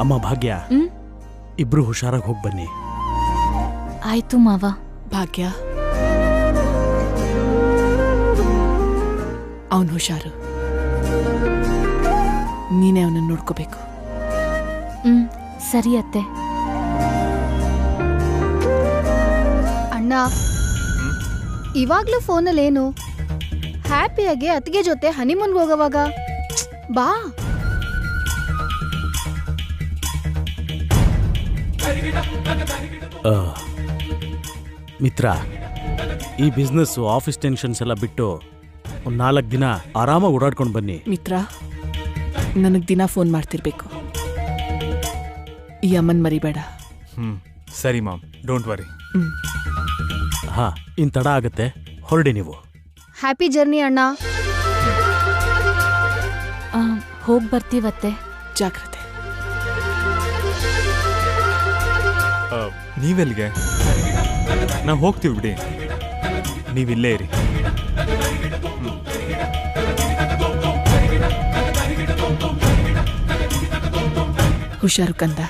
ಅಮ್ಮ ಭಾಗ್ಯ, ಇಬ್ರು ಹುಷಾರಾಗಿ ಹೋಗಿ ಬನ್ನಿ. ಆಯ್ತು ಮಾವ. ಭಾಗ್ಯ, ಅವನು ಹುಷಾರು. ನೀನೇ ಅವನನ್ನು ನೋಡ್ಕೋಬೇಕು. ಸರಿ ಅತ್ತೆ. ಅಣ್ಣ, ಇವಾಗ್ಲೂ ಫೋನಲ್ಲಿ ಏನು? ಹ್ಯಾಪಿಯಾಗಿ ಅತ್ತಿಗೆ ಜೊತೆ ಹನಿಮೂನ್ಗೆ ಹೋಗೋವಾಗ ಬಾ. ಮಿತ್ರ, ಈ ಬಿಸ್ನೆಸ್ ಆಫೀಸ್ ಟೆನ್ಷನ್ಸ್ ಎಲ್ಲ ಬಿಟ್ಟು ಒಂದು 4 ದಿನ ಆರಾಮಾಗಿ ಓಡಾಡ್ಕೊಂಡು ಬನ್ನಿ. ಮಿತ್ರ, ನನಗೆ ದಿನ ಫೋನ್ ಮಾಡ್ತಿರ್ಬೇಕು. ಈ ಅಮ್ಮನ್ ಮರಿಬೇಡ. ಸರಿ ಮಾಮ್, ಡೋಂಟ್ ವರಿ. ಹಾ, ಇನ್ ತಡ ಆಗತ್ತೆ, ಹೊರಡಿ ನೀವು. ಹ್ಯಾಪಿ ಜರ್ನಿ ಅಣ್ಣ. ಹೋಗಿ ಬರ್ತೀವತ್ತೆ. ಜಾಗ್ರತೆ. ನೀವೆಲ್ಲಿಗೆ? ನಾವು ಹೋಗ್ತೀವಿ ಬಿಡಿ, ನೀವಿಲ್ಲೇ ಇರಿ. ಹುಷಾರು ಕಂದ.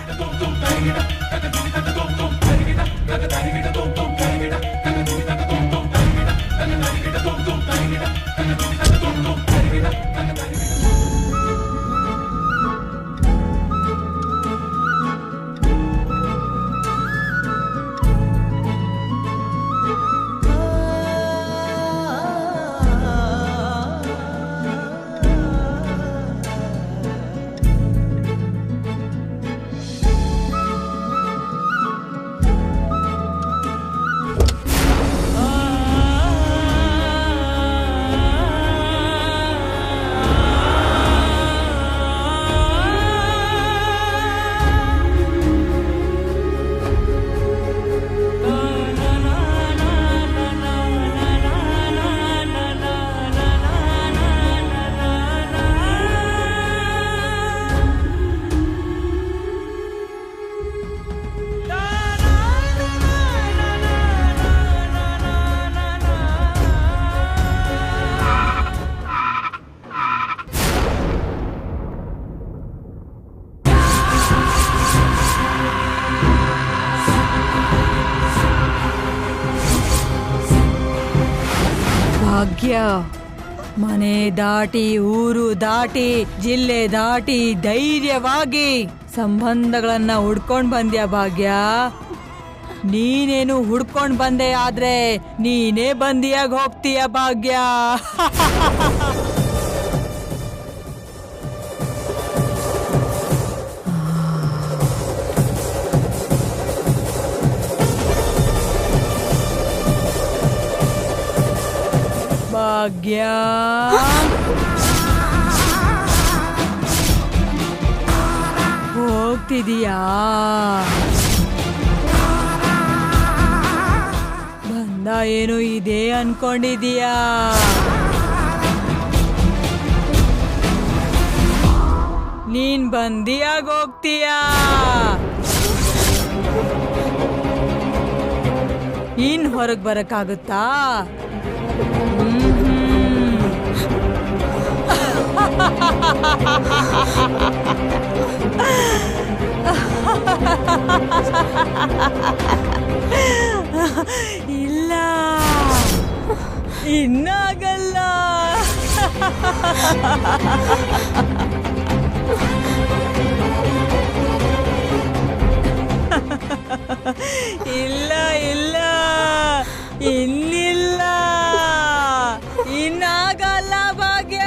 ಭಾಗ್ಯ, ಮನೆ ದಾಟಿ, ಊರು ದಾಟಿ, ಜಿಲ್ಲೆ ದಾಟಿ ಧೈರ್ಯವಾಗಿ ಸಂಬಂಧಗಳನ್ನ ಹುಡ್ಕೊಂಡ್ ಬಂದ್ಯಾ ಭಾಗ್ಯ. ನೀನೇನು ಹುಡ್ಕೊಂಡ್ ಬಂದೆ, ಆದ್ರೆ ನೀನೇ ಬಂದಿಯಾಗ ಹೋಗ್ತೀಯ ಭಾಗ್ಯ. ಭಾಗ್ಯ, ಹೋಗ್ತಿದೀಯಾ? ಬಂದ ಏನು ಇದೆ ಅನ್ಕೊಂಡಿದೀಯಾ? ನೀನ್ ಬಂದಿಯಾಗ ಹೋಗ್ತೀಯಾ? ಇನ್ ಹೊರಗ್ ಬರಕ್ಕಾಗುತ್ತಾ? ಇಲ್ಲ, ಇನ್ನಾಗಲ್ಲ. ಇಲ್ಲ ಇಲ್ಲ, ಇನ್ನಿಲ್ಲ, ಇನ್ನಾಗಲ್ಲ Bhagya.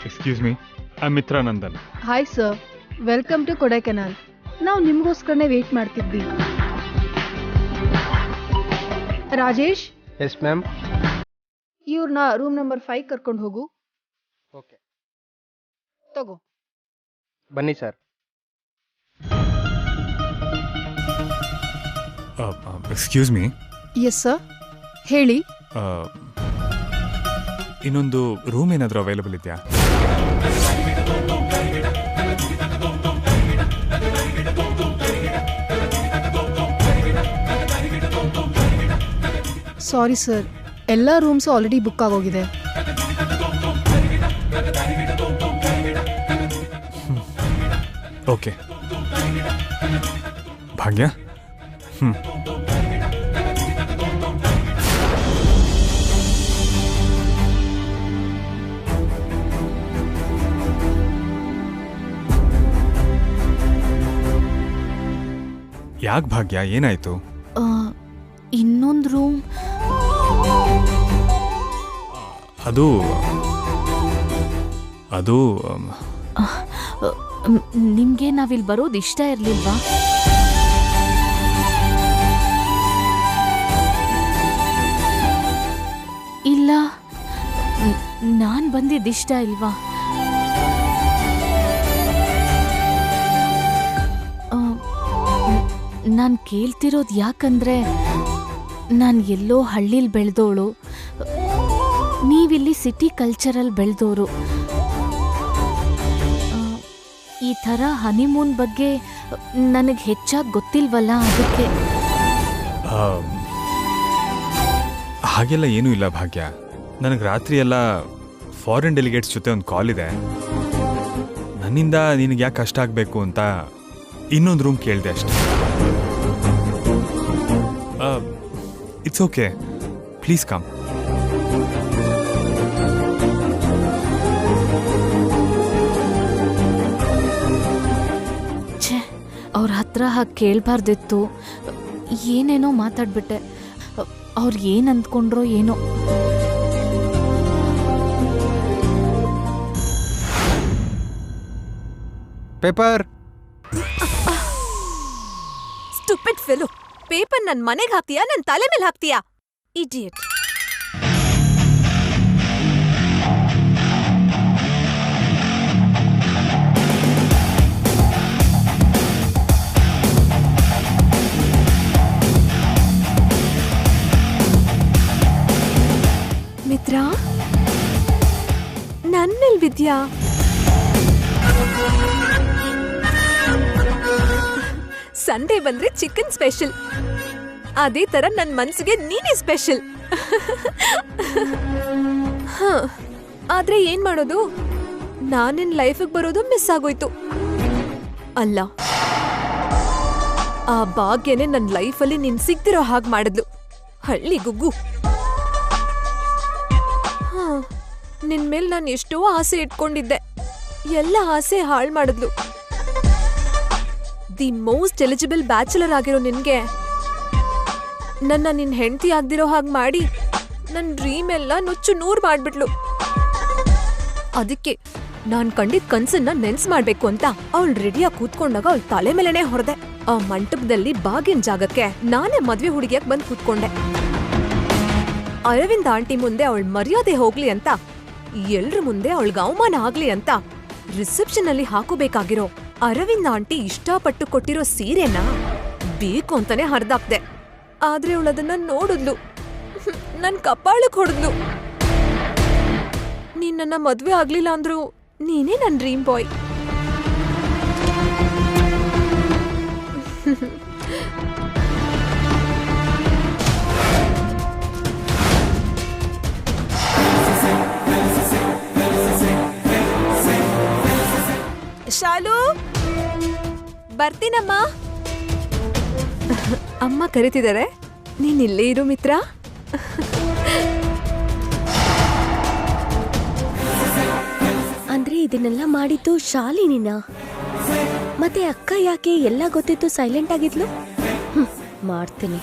Excuse me, I Mitra Nandan. Hi sir, welcome to Kodaikanal. ನಾವು ನಿಮ್ಗೋಸ್ಕರನೇ ವೇಟ್ ಮಾಡ್ತಿದ್ವಿ. ರಾಜೇಶ್. Yes ma'am. ಇವ್ರನ್ನ ರೂಮ್ ನಂಬರ್ 5 ಕರ್ಕೊಂಡು ಹೋಗು. ಓಕೆ, ತಗೋ. ಬನ್ನಿ sir. Excuse me. Yes sir, ಹೇಳಿ. ಇನ್ನೊಂದು ರೂಮ್ ಏನಾದರೂ ಅವೈಲಬಲ್ ಇದೆಯಾ? ಸಾರಿ ಸರ್, ಎಲ್ಲ ರೂಮ್ಸು ಆಲ್ರೆಡಿ ಬುಕ್ ಆಗೋಗಿದೆ. ಓಕೆ ಭಾಗ್ಯ. ಯಾಕೆ ಭಾಗ್ಯ, ಏನಾಯ್ತು? ಇನ್ನೊಂದು ರೂಮ್ ಅದು ಅದು ನಿಮ್ಗೆ ನಾವಿಲ್ಲಿ ಬರೋದು ಇಷ್ಟ ಇರ್ಲಿಲ್ವಾ? ಇಲ್ಲ, ನಾನ್ ಬಂದಿದ್ದಿಷ್ಟ ಇಲ್ವಾ? ನಾನು ಕೇಳ್ತಿರೋದು ಯಾಕಂದ್ರೆ ನಾನು ಎಲ್ಲೋ ಹಳ್ಳಿಲಿ ಬೆಳೆದೋಳು, ನೀವಿಲ್ಲಿ ಸಿಟಿ ಕಲ್ಚರಲ್ಲಿ ಬೆಳೆದೋರು. ಈ ಥರ ಹನಿಮೂನ್ ಬಗ್ಗೆ ನನಗೆ ಹೆಚ್ಚಾಗಿ ಗೊತ್ತಿಲ್ವಲ್ಲ, ಅದಕ್ಕೆ. ಹಾಗೆಲ್ಲ ಏನೂ ಇಲ್ಲ ಭಾಗ್ಯ. ನನಗೆ ರಾತ್ರಿ ಎಲ್ಲ ಫಾರಿನ್ ಡೆಲಿಗೇಟ್ಸ್ ಜೊತೆ ಒಂದು ಕಾಲ್ ಇದೆ. ನನ್ನಿಂದ ನಿನಗೆ ಯಾಕೆ ಕಷ್ಟ ಆಗಬೇಕು ಅಂತ ಇನ್ನೊಂದು ರೂಮ್ ಕೇಳಿದೆ ಅಷ್ಟೆ. It's okay, please come. ಛೇ, ಅವ್ರ ಹತ್ರ ಹಾಗೆ ಕೇಳಬಾರ್ದಿತ್ತು. ಏನೇನೋ ಮಾತಾಡ್ಬಿಟ್ಟೆ. ಅವ್ರು ಏನು ಅಂದ್ಕೊಂಡ್ರೋ ಏನೋ. ಪೇಪರ್. ಸ್ಟುಪಿಡ್ ಫೆಲೋ, ಪೇಪರ್ ನನ್ ಮನೆಗೆ ಹಾಕ್ತೀಯಾ, ನನ್ ತಲೆ ಮೇಲೆ ಹಾಕ್ತೀಯಾ? ಇಡಿಯಟ್. ಮಿತ್ರ, ನನ್ನೆಲ್ ವಿದ್ಯಾ? ಸಂಡೇ ಬಂದ್ರೆ ಚಿಕನ್ ಸ್ಪೆಷಲ್. ಅದೇ ತರ ನನ್ ಮನ್ಸಿಗೆ ನೀನೇ ಸ್ಪೆಷಲ್. ಆದ್ರೆ ಏನ್ ಮಾಡೋದು, ನಾನಿನ್ ಲೈಫಿಗೆ ಬರೋದು ಮಿಸ್ ಆಗೋಯ್ತು. ಅಲ್ಲ, ಆ ಭಾಗ್ಯನೇ ನನ್ ಲೈಫಲ್ಲಿ ನೀನ್ ಸಿಗ್ದಿರೋ ಹಾಗೆ ಮಾಡಿದ್ಲು. ಹಳ್ಳಿ ಗುಗ್ಗು. ನಿನ್ ಮೇಲ್ ನಾನು ಎಷ್ಟೋ ಆಸೆ ಇಟ್ಕೊಂಡಿದ್ದೆ, ಎಲ್ಲ ಆಸೆ ಹಾಳು ಮಾಡಿದ್ಲು. ದಿ ಮೋಸ್ಟ್ ಎಲಿಜಿಬಲ್ ಬ್ಯಾಚುಲರ್ ಆಗಿರೋ ನಿನ್ಗೆ ನನ್ನ ನಿನ್ ಹೆಂಡತಿ ಆಗ್ದಿರೋ ಹಾಗೆ ಮಾಡಿ ನನ್ ಡ್ರೀಮ್ ಎಲ್ಲ ನುಚ್ಚು ನೂರು ಮಾಡ್ಬಿಟ್ಲು. ಅದಕ್ಕೆ ನಾನ್ ಕಂಡಿದ್ ಕನ್ಸನ್ನ ನೆನ್ಸ್ ಮಾಡ್ಬೇಕು ಅಂತ ಅವಳು ರೆಡಿಯಾಗಿ ಕೂತ್ಕೊಂಡಾಗ ಅವಳ ತಲೆ ಮೇಲೆನೆ ಹೊರದೆ. ಆ ಮಂಟಪದಲ್ಲಿ ಬಾಗಿನ ಜಾಗಕ್ಕೆ ನಾನೇ ಮದ್ವೆ ಹುಡುಗಿಯಾಗಿ ಬಂದ್ ಕೂತ್ಕೊಂಡೆ. ಅರವಿಂದ್ ಆಂಟಿ ಮುಂದೆ ಅವಳ ಮರ್ಯಾದೆ ಹೋಗ್ಲಿ ಅಂತ, ಎಲ್ರ ಮುಂದೆ ಅವಳಿಗೆ ಅವಮಾನ ಆಗ್ಲಿ ಅಂತ ರಿಸೆಪ್ಷನ್ ಅಲ್ಲಿ ಹಾಕೋಬೇಕಾಗಿರೋ ಅರವಿಂದ್ ಆಂಟಿ ಇಷ್ಟಪಟ್ಟು ಕೊಟ್ಟಿರೋ ಸೀರೆನ ಬೇಕು ಅಂತಾನೆ ಹರಿದಾಕ್ದೆ. ಆದ್ರೆ ಅವಳದನ್ನ ನೋಡಿದ್ಲು, ನನ್ ಕಪ್ಪಾಳಕ್ ಹೊಡೆದ್ಲು. ನೀನ್ ನನ್ನ ಮದ್ವೆ ಆಗ್ಲಿಲ್ಲ ಅಂದ್ರು ನೀನೇ ನನ್ ಡ್ರೀಮ್ ಬಾಯ್. ಶಾಲು, ಬರ್ತೀನಮ್ಮ. ಅಮ್ಮ ಕರಿತಿದ್ದಾರೆ, ನೀನ್ ಇಲ್ಲೇ ಇರು ಮಿತ್ರ. ಅಂದ್ರೆ ಇದನ್ನೆಲ್ಲ ಮಾಡಿದ್ದು ಶಾಲಿನಿನ? ಮತ್ತೆ ಅಕ್ಕ ಯಾಕೆ ಎಲ್ಲ ಗೊತ್ತಿತ್ತು ಸೈಲೆಂಟ್ ಆಗಿದ್ಲು? ಮಾಡ್ತೀನಿ.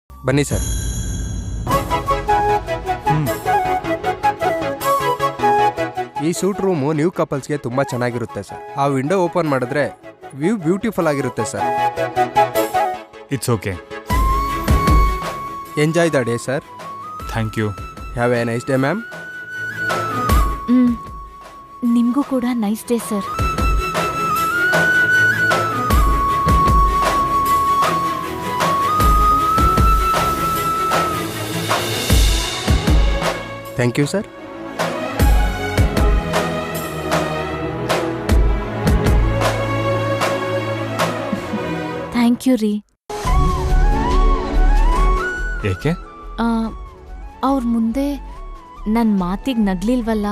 ಬನ್ನಿ ಸರ್. ಈ ಈ ಸೂಟ್ ರೂಮು ನ್ಯೂ ಕಪಲ್ಸ್ಗೆ ತುಂಬ ಚೆನ್ನಾಗಿರುತ್ತೆ ಸರ್. ಆ ವಿಂಡೋ ಓಪನ್ ಮಾಡಿದ್ರೆ ವ್ಯೂ ಬ್ಯೂಟಿಫುಲ್ ಆಗಿರುತ್ತೆ sir. It's okay. Enjoy the day sir. Thank you. Have a nice day ma'am. ನಿಮಗೂ ಕೂಡ nice day sir. Thank you sir. Thank you ರೀ. ಏಕೆ? ಅವ್ರ ಮುಂದೆ ನನ್ನ ಮಾತಿಗೆ ನಗ್ಲಿಲ್ವಲ್ಲ,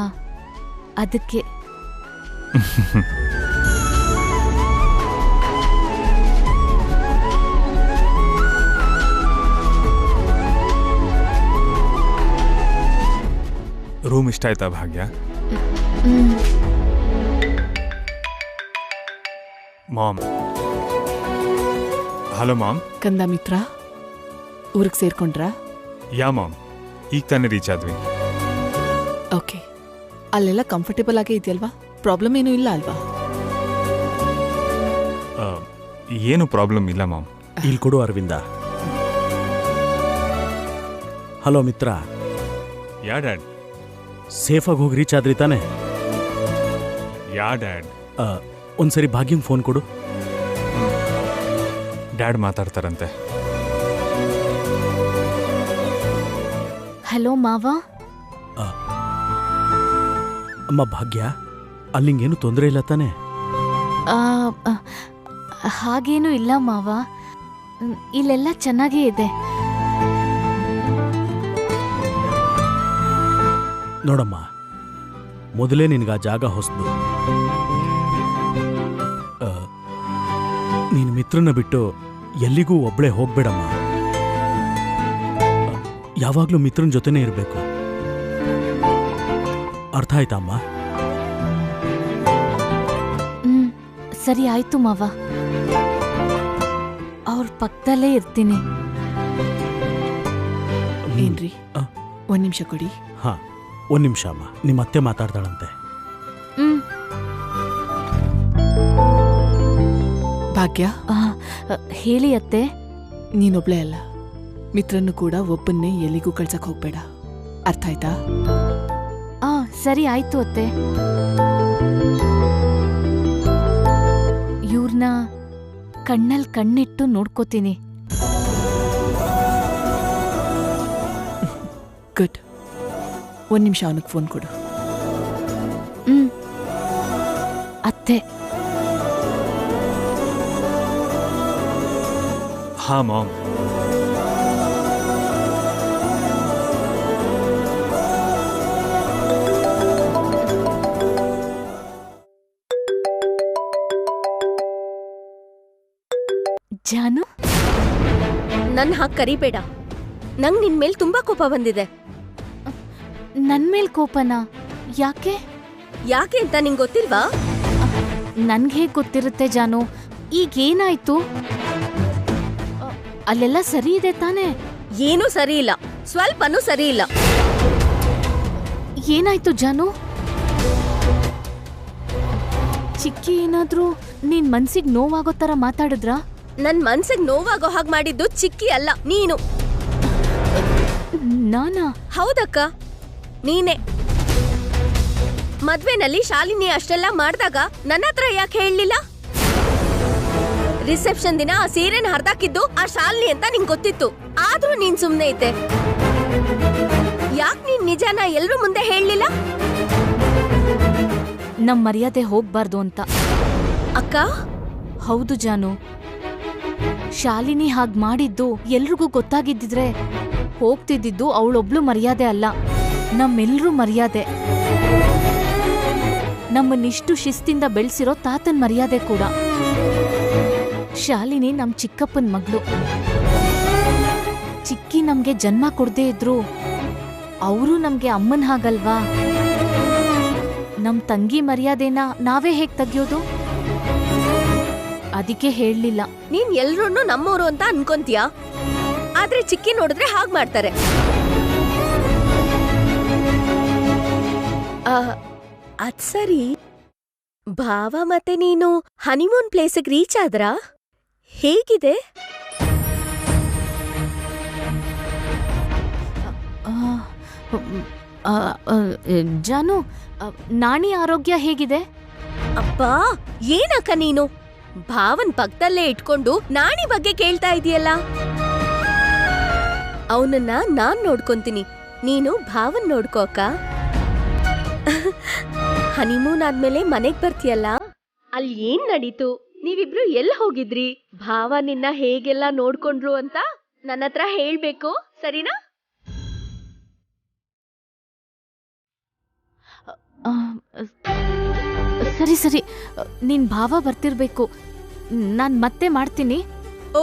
ಅದಕ್ಕೆ. ರೂಮ್ ಇಷ್ಟ ಆಯ್ತಾ ಭಾಗ್ಯ? ಮಾಮ್. Hello ma'am. ಕಂದ ಮಿತ್ರ, ಊರಿಗೆ ಸೇರ್ಕೊಂಡ್ರಾ? ಯಾ ಮಾಮ್, ಈಗ ತಾನೇ ರೀಚ್ ಆದ್ವಿ. ಓಕೆ. ಅಲ್ಲೆಲ್ಲ ಕಂಫರ್ಟೇಬಲ್ ಆಗೇ ಇದೆಯಲ್ವಾ? ಪ್ರಾಬ್ಲಮ್ ಏನೂ ಇಲ್ಲ ಅಲ್ವಾ? ಏನು ಪ್ರಾಬ್ಲಮ್ ಇಲ್ಲ ಮಾಮ್. ಇಲ್ಲಿ ಕೊಡು ಅರವಿಂದ. ಹಲೋ ಮಿತ್ರ. ಯಾ ಡ್ಯಾಡ್. ಸೇಫಾಗಿ ಹೋಗಿ ರೀಚ್ ಆದ್ರಿ ತಾನೆ? ಯಾ ಡ್ಯಾಡ್. ಒಂದ್ಸರಿ ಭಾಗ್ಯಂಗೆ ಫೋನ್ ಕೊಡು. ಡ್ಯಾಡ್ ಮಾತಾಡ್ತಾರಂತೆ. ಹಲೋ ಮಾವ. ಅಮ್ಮ ಭಾಗ್ಯ, ಅಲ್ಲಿಂಗೇನು ತೊಂದರೆ ಇಲ್ಲ ತಾನೆ? ಹಾಗೇನೂ ಇಲ್ಲ ಮಾವ, ಇಲ್ಲೆಲ್ಲ ಚೆನ್ನಾಗೇ ಇದೆ. ನೋಡಮ್ಮ, ಮೊದಲೇ ನಿನಗೆ ಆ ಜಾಗ ಹೊಸದು. ನೀನು ಮಿತ್ರನ ಬಿಟ್ಟು ಎಲ್ಲಿಗೂ ಒಬ್ಳೆ ಹೋಗ್ಬೇಡಮ್ಮ. ಯಾವಾಗ್ಲೂ ಮಿತ್ರನ ಜೊತೆನೇ ಇರಬೇಕು. ಅರ್ಥ ಆಯ್ತಾ ಅಮ್ಮ? ಸರಿ ಆಯ್ತು ಮಾವ, ಅವ್ರ ಪಕ್ಕದಲ್ಲೇ ಇರ್ತೀನಿ. ಏನ್ರಿ, ಒಂದ್ ನಿಮಿಷ ಕೊಡಿ. ಹಾ, ಒಂದ್ ನಿಮಿಷ ಅಮ್ಮ, ನಿಮ್ಮ ಅತ್ತೆ ಮಾತಾಡ್ತಾಳಂತೆ. ಭಾಗ್ಯ, ಹೇಳಿ ಅತ್ತೆ. ನೀನೊಬ್ಳೇ ಅಲ್ಲ, ಮಿತ್ರನ್ನು ಕೂಡ ಒಬ್ಬನ್ನೇ ಎಲ್ಲಿಗೂ ಕಳ್ಸಕ್ ಹೋಗ್ಬೇಡ. ಅರ್ಥ ಆಯ್ತಾ? ಸರಿ ಆಯ್ತು ಅತ್ತೆ. ಇವ್ರನ್ನ ಕಣ್ಣಲ್ಲಿ ಕಣ್ಣಿಟ್ಟು ನೋಡ್ಕೋತೀನಿ. ಗುಡ್. ಒಂದ್ ನಿಮಿಷ ಅವನಿಗೆ ಫೋನ್ ಕೊಡು. ಅತ್ತೆ. ಹಾ ಮಾಮ್. ಜಾನು, ನನ್ನ ಹಾಗೆ ಕರಿಬೇಡ. ನಂಗೆ ನಿನ್ ಮೇಲೆ ತುಂಬಾ ಕೋಪ ಬಂದಿದೆ. ನನ್ ಮೇಲ್ ಕೋಪನಾ? ಯಾಕೆ? ಯಾಕೆ ಅಂತ ನಿಂಗೆ ಗೊತ್ತಿಲ್ವಾ? ನನ್ಗೆ ಹೇಗೆ ಗೊತ್ತಿರುತ್ತೆ ಜಾನು? ಈಗೇನಾಯ್ತು? ಅಲ್ಲೆಲ್ಲ ಸರಿ ಇದೆ ತಾನೇ? ಏನೂ ಸರಿ ಇಲ್ಲ, ಸ್ವಲ್ಪನೂ ಸರಿ ಇಲ್ಲ. ಏನಾಯ್ತು ಜಾನು? ಚಿಕ್ಕಿ ಏನಾದ್ರೂ ನಿನ್ ಮನ್ಸಿಗೆ ನೋವಾಗೋ ತರ ಮಾತಾಡಿದ್ರಾ? ನನ್ ಮನ್ಸಿಗೆ ನೋವಾಗೋ ಹಾಗೆ ಮಾಡಿದ್ದು ಚಿಕ್ಕಿ ಅಲ್ಲ, ನೀನು. ನಾನಾ? ಹೌದಕ್ಕ, ನೀನೆ. ಮದ್ವೆನಲ್ಲಿ ಶಾಲಿನಿ ಅಷ್ಟೆಲ್ಲ ಮಾಡ್ದಾಗ ನನ್ನ ಹತ್ರ ಯಾಕೆ ಹೇಳಲಿಲ್ಲ? ರಿಸೆಪ್ಷನ್ ದಿನ ಆ ಸೀರೆನ ಹರಿದಾಕಿದ್ದು ಆ ಶಾಲಿನಿ ಅಂತ ನಿಂಗೆ ಗೊತ್ತಿತ್ತು, ಆದ್ರೂ ನೀನ್ ಸುಮ್ನೆ ಇದ್ದೆ. ಯಾಕೆ ನೀನ್ ನಿಜಾನ ಎಲ್ರೂ ಮುಂದೆ ಹೇಳಲಿಲ್ಲ? ನಮ್ ಮರ್ಯಾದೆ ಹೋಗ್ಬಾರ್ದು ಅಂತ. ಅಕ್ಕ? ಹೌದು ಜಾನು, ಶಾಲಿನಿ ಹಾಗ್ ಮಾಡಿದ್ದು ಎಲ್ರಿಗೂ ಗೊತ್ತಾಗಿದ್ದಿದ್ರೆ ಹೋಗ್ತಿದ್ದಿದ್ದು ಅವಳೊಬ್ಳು ಮರ್ಯಾದೆ ಅಲ್ಲ, ನಮ್ಮೆಲ್ರೂ ಮರ್ಯಾದೆ. ನಮ್ಮನ್ನಿಷ್ಟು ಶಿಸ್ತಿಂದ ಬೆಳೆಸಿರೋ ತಾತನ್ ಮರ್ಯಾದೆ ಕೂಡ. ಶಾಲಿನಿ ನಮ್ ಚಿಕ್ಕಪ್ಪನ್ ಮಗಳು. ಚಿಕ್ಕಿ ನಮ್ಗೆ ಜನ್ಮ ಕೊಡದೇ ಇದ್ರು ಅವರು ನಮ್ಗೆ ಅಮ್ಮನ್ ಹಾಗಲ್ವಾ? ನಮ್ ತಂಗಿ ಮರ್ಯಾದೆನ ನಾವೇ ಹೇಗ್ ತೆಗಿಯೋದು? ಅದಕ್ಕೆ ಹೇಳಲಿಲ್ಲ. ನೀನ್ ಎಲ್ರನ್ನೂ ನಮ್ಮೋರು ಅಂತ ಅನ್ಕೊಂತೀಯ, ಆದ್ರೆ ಚಿಕ್ಕಿ ನೋಡಿದ್ರೆ ಹಾಗ್ ಮಾಡ್ತಾರೆ. ಅದ್ ಸರಿ, ಭಾವ ಮತ್ತೆ ನೀನು ಹನಿಮೂನ್ ಪ್ಲೇಸಿಗೆ ರೀಚ್ ಆದ್ರಾ? ಹೇಗಿದೆ? ಜಾನು, ನಾಣಿ ಆರೋಗ್ಯ ಹೇಗಿದೆ? ಅಪ್ಪಾ, ಏನಕ್ಕ ನೀನು ಭಾವನ್ ಪಕ್ಕದಲ್ಲೇ ಇಟ್ಕೊಂಡು ನಾಣಿ ಬಗ್ಗೆ ಕೇಳ್ತಾ ಇದೀಯಲ್ಲ? ಅವನನ್ನ ನಾನ್ ನೋಡ್ಕೊಂತೀನಿ, ನೀನು ಭಾವನ್ ನೋಡ್ಕೋ ಅಕ್ಕ. ಹನಿಮೂನ್ ಆದ್ಮೇಲೆ ಮನೆಗ್ ಬರ್ತೀಯಲ್ಲ, ಅಲ್ಲಿ ಏನ್ ನಡೀತು, ನೀವಿಬ್ರು ಎಲ್ ಹೋಗಿದ್ರಿ, ಭಾವ ನಿನ್ನ ಹೇಗೆಲ್ಲ ನೋಡ್ಕೊಂಡ್ರು ಅಂತ ನನ್ನತ್ರ ಹೇಳ್ಬೇಕು, ಸರಿನಾ? ಸರಿ ಸರಿ, ನಿನ್ ಭಾವ ಬರ್ತಿರ್ಬೇಕು, ನಾನ್ ಮತ್ತೆ ಮಾಡ್ತೀನಿ.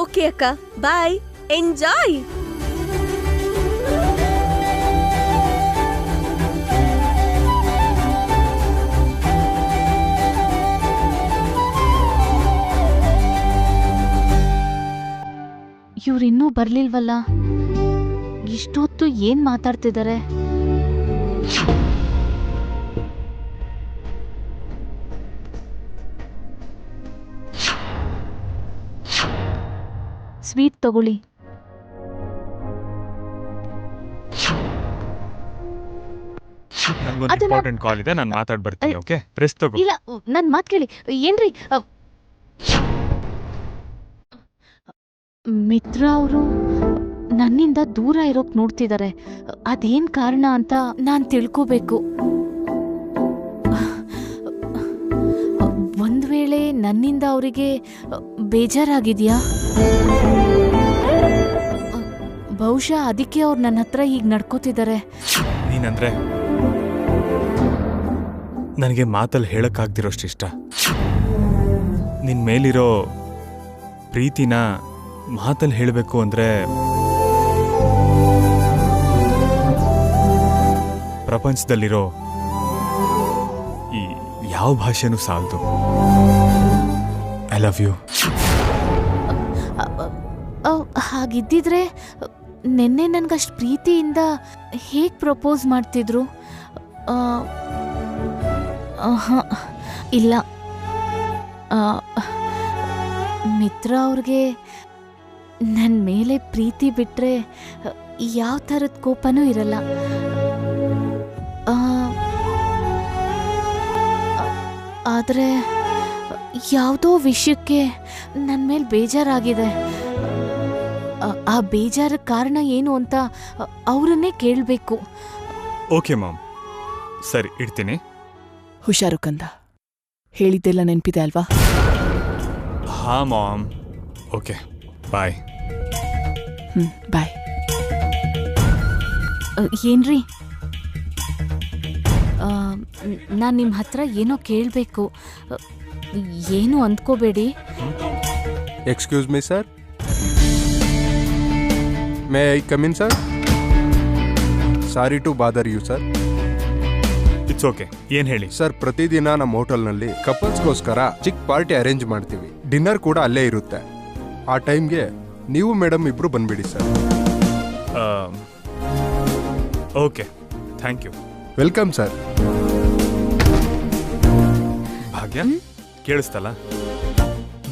ಓಕೆ ಅಕ್ಕ, ಬಾಯ್, ಎಂಜಾಯ್. ಇವ್ರಿನ್ನೂ ಬರ್ಲಿಲ್ವಲ್ಲ, ಇಷ್ಟೊತ್ತು ಏನ್ ಮಾತಾಡ್ತಿದ್ದಾರೆ? ಸ್ವೀಟ್ ತಗೊಳ್ಳಿ. ನಂಗೊಂದು ಇಂಪಾರ್ಟೆಂಟ್ ಕಾಲ್ ಇದೆ, ನಾನು ಮಾತಾಡ್ ಬರ್ತೀನಿ. ಓಕೆ, ರೆಸ್ಟ್ ತಗೋ. ಇಲ್ಲ, ನನ್ ಮಾತ್ ಕೇಳಿ. ಏನ್ರಿ, ಮಿತ್ರ ಅವರು ನನ್ನಿಂದ ದೂರ ಇರೋಕ್ ನೋಡ್ತಿದ್ದಾರೆ. ಅದೇನ್ ಕಾರಣ ಅಂತ ನಾನ್ ತಿಳ್ಕೋಬೇಕು. ಒಂದ್ ವೇಳೆ ನನ್ನಿಂದ ಅವರಿಗೆ ಬೇಜಾರಾಗಿದ್ಯಾ? ಬಹುಶಃ ಅದಕ್ಕೆ ಅವ್ರು ನನ್ನ ಹತ್ರ ಈಗ ನಡ್ಕೋತಿದ್ದಾರೆ. ನೀನಂದ್ರೆ ನನಗೆ ಮಾತಲ್ಲಿ ಹೇಳಕ್ಕಾಗ್ದಿರೋಷ್ಟು ಇಷ್ಟ. ನಿನ್ ಮೇಲಿರೋ ಪ್ರೀತಿನ ಮಾತಲ್ಲಿ ಹೇಳಬೇಕು ಅಂದ್ರೆ ಪ್ರಪಂಚದಲ್ಲಿರೋ ಈ ಯಾವ ಭಾಷೆನೂ ಸಾಲದು. I love you. ಹಾಗಿದ್ದಿದ್ರೆ ನಿನ್ನೆ ನನ್ಗಷ್ಟು ಪ್ರೀತಿಯಿಂದ ಹೇಗೆ ಪ್ರಪೋಸ್ ಮಾಡ್ತಿದ್ರು? ಇಲ್ಲ, ಮಿತ್ರ ಅವ್ರಿಗೆ ನನ್ನ ಮೇಲೆ ಪ್ರೀತಿ ಬಿಟ್ರೆ ಯಾವ ಥರದ ಕೋಪನೂ ಇರಲ್ಲ. ಆದರೆ ಯಾವುದೋ ವಿಷಯಕ್ಕೆ ನನ್ನ ಮೇಲೆ ಬೇಜಾರಾಗಿದೆ. ಆ ಬೇಜಾರ ಕಾರಣ ಏನು ಅಂತ ಅವರನ್ನೇ ಕೇಳಬೇಕು. ಓಕೆ ಮಾಮ್, ಸರಿ ಇಡ್ತೀನಿ. ಹುಷಾರು ಕಂದ, ಹೇಳಿದ್ದೆಲ್ಲ ನೆನಪಿದೆ ಅಲ್ವಾ? ಹಾ ಮಾಮ್. ಓಕೆ, ಬಾಯ್. ಬಾಯ್. ಏನ್ರಿ, ನಾನು ನಿಮ್ಮ ಹತ್ರ ಏನೋ ಕೇಳಬೇಕು, ಏನು ಅಂದ್ಕೋಬೇಡಿ. Excuse me sir, may I come in sir? Sorry to bother you sir. It's okay, ಏನ್ ಹೇಳಿ ಸರ್. ಪ್ರತಿದಿನ ನಮ್ಮ ಹೋಟೆಲ್ನಲ್ಲಿ ಕಪಲ್ಸ್ಗೋಸ್ಕರ ಚಿಕ್ಕ ಪಾರ್ಟಿ ಅರೇಂಜ್ ಮಾಡ್ತೀವಿ. ಡಿನ್ನರ್ ಕೂಡ ಅಲ್ಲೇ ಇರುತ್ತೆ. ಆ ಟೈಮ್ಗೆ ನೀವು ಮೇಡಮ್ ಇಬ್ರು ಬಂದ್ಬಿಡಿ sir. Okay, thank you. Welcome sir. Bhagya, ಕೇಳಿಸ್ತಲ್ಲ?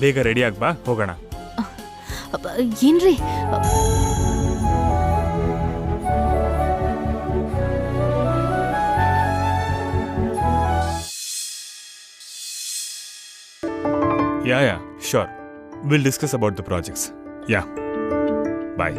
ಬೇಗ ರೆಡಿ ಆಗ್ಬಾ, ಹೋಗೋಣ. ಏನ್ರಿ, Yeah, sure. We'll discuss about the projects. Yeah. Bye.